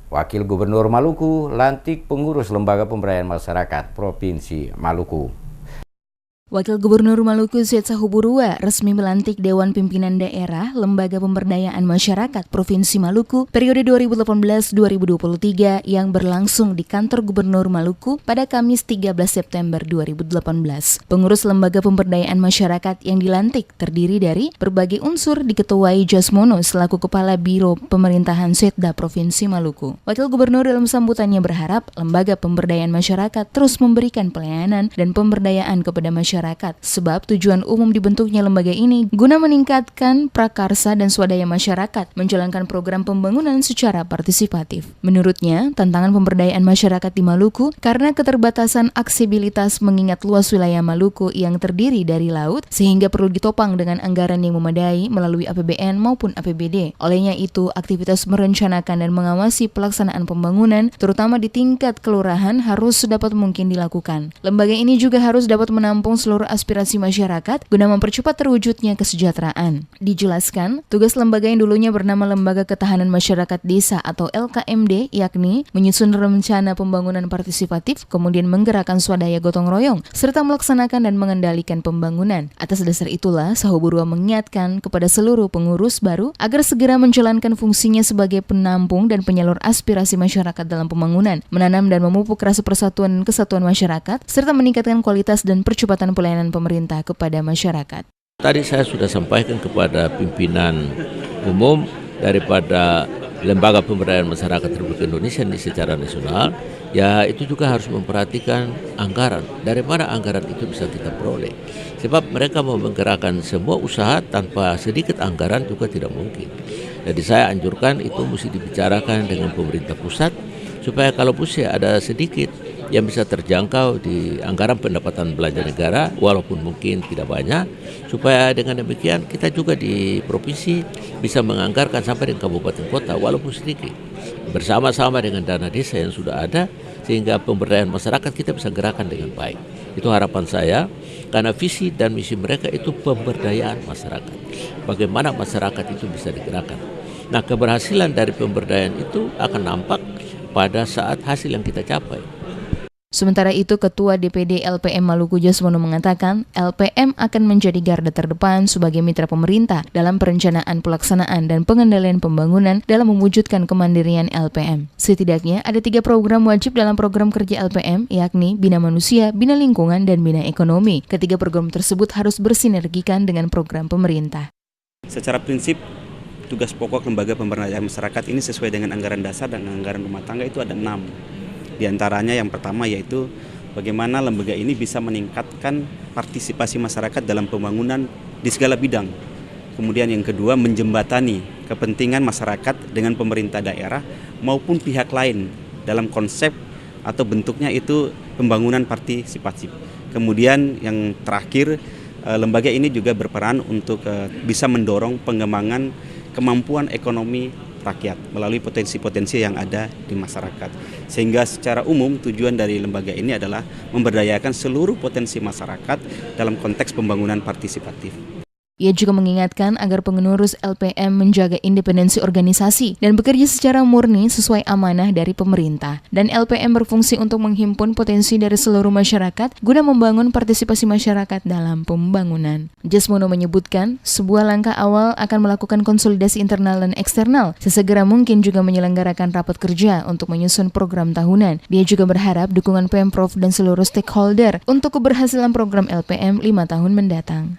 Wakil Gubernur Maluku lantik pengurus Lembaga Pemberdayaan Masyarakat Provinsi Maluku. Wakil Gubernur Maluku Setsa Huburua resmi melantik Dewan Pimpinan Daerah Lembaga Pemberdayaan Masyarakat Provinsi Maluku periode 2018-2023 yang berlangsung di Kantor Gubernur Maluku pada Kamis 13 September 2018. Pengurus Lembaga Pemberdayaan Masyarakat yang dilantik terdiri dari berbagai unsur diketuai Jasmono selaku Kepala Biro Pemerintahan Setda Provinsi Maluku. Wakil Gubernur dalam sambutannya berharap Lembaga Pemberdayaan Masyarakat terus memberikan pelayanan dan pemberdayaan kepada masyarakat, sebab tujuan umum dibentuknya lembaga ini guna meningkatkan prakarsa dan swadaya masyarakat menjalankan program pembangunan secara partisipatif. Menurutnya, tantangan pemberdayaan masyarakat di Maluku karena keterbatasan aksesibilitas mengingat luas wilayah Maluku yang terdiri dari laut sehingga perlu ditopang dengan anggaran yang memadai melalui APBN maupun APBD. Olehnya itu, aktivitas merencanakan dan mengawasi pelaksanaan pembangunan terutama di tingkat kelurahan harus sedapat mungkin dilakukan. Lembaga ini juga harus dapat menampung seluruh aspirasi masyarakat guna mempercepat terwujudnya kesejahteraan. Dijelaskan, tugas lembaga yang dulunya bernama Lembaga Ketahanan Masyarakat Desa atau LKMD, yakni menyusun rencana pembangunan partisipatif, kemudian menggerakkan swadaya gotong royong, serta melaksanakan dan mengendalikan pembangunan. Atas dasar itulah, Sahuburua mengingatkan kepada seluruh pengurus baru agar segera menjalankan fungsinya sebagai penampung dan penyalur aspirasi masyarakat dalam pembangunan, menanam dan memupuk rasa persatuan dan kesatuan masyarakat, serta meningkatkan kualitas dan percepatan pelayanan pemerintah kepada masyarakat. Tadi saya sudah sampaikan kepada pimpinan umum daripada Lembaga Pemberdayaan Masyarakat Republik Indonesia ini secara nasional, ya itu juga harus memperhatikan anggaran. Dari mana anggaran itu bisa kita peroleh? Sebab mereka mau menggerakkan semua usaha tanpa sedikit anggaran juga tidak mungkin. Jadi saya anjurkan itu mesti dibicarakan dengan pemerintah pusat supaya kalau mesti ada sedikit yang bisa terjangkau di anggaran pendapatan belanja negara walaupun mungkin tidak banyak, supaya dengan demikian kita juga di provinsi bisa menganggarkan sampai dengan kabupaten kota walaupun sedikit bersama-sama dengan dana desa yang sudah ada sehingga pemberdayaan masyarakat kita bisa gerakan dengan baik. Itu harapan saya karena visi dan misi mereka itu pemberdayaan masyarakat. Bagaimana masyarakat itu bisa digerakkan. Nah, keberhasilan dari pemberdayaan itu akan nampak pada saat hasil yang kita capai. Sementara itu, Ketua DPD LPM Maluku Jasmono mengatakan LPM akan menjadi garda terdepan sebagai mitra pemerintah dalam perencanaan pelaksanaan dan pengendalian pembangunan dalam mewujudkan kemandirian LPM. Setidaknya ada 3 program wajib dalam program kerja LPM, yakni Bina Manusia, Bina Lingkungan, dan Bina Ekonomi. Ketiga program tersebut harus bersinergikan dengan program pemerintah. Secara prinsip, tugas pokok Lembaga Pemberdayaan Masyarakat ini sesuai dengan anggaran dasar dan anggaran rumah tangga itu ada 6. Di antaranya yang pertama yaitu bagaimana lembaga ini bisa meningkatkan partisipasi masyarakat dalam pembangunan di segala bidang. Kemudian yang kedua menjembatani kepentingan masyarakat dengan pemerintah daerah maupun pihak lain dalam konsep atau bentuknya itu pembangunan partisipatif. Kemudian yang terakhir lembaga ini juga berperan untuk bisa mendorong pengembangan kemampuan ekonomi rakyat melalui potensi-potensi yang ada di masyarakat. Sehingga secara umum tujuan dari lembaga ini adalah memberdayakan seluruh potensi masyarakat dalam konteks pembangunan partisipatif. Ia juga mengingatkan agar pengurus LPM menjaga independensi organisasi dan bekerja secara murni sesuai amanah dari pemerintah. Dan LPM berfungsi untuk menghimpun potensi dari seluruh masyarakat guna membangun partisipasi masyarakat dalam pembangunan. Jasmono menyebutkan, sebuah langkah awal akan melakukan konsolidasi internal dan eksternal. Sesegera mungkin juga menyelenggarakan rapat kerja untuk menyusun program tahunan. Dia juga berharap dukungan Pemprov dan seluruh stakeholder untuk keberhasilan program LPM 5 tahun mendatang.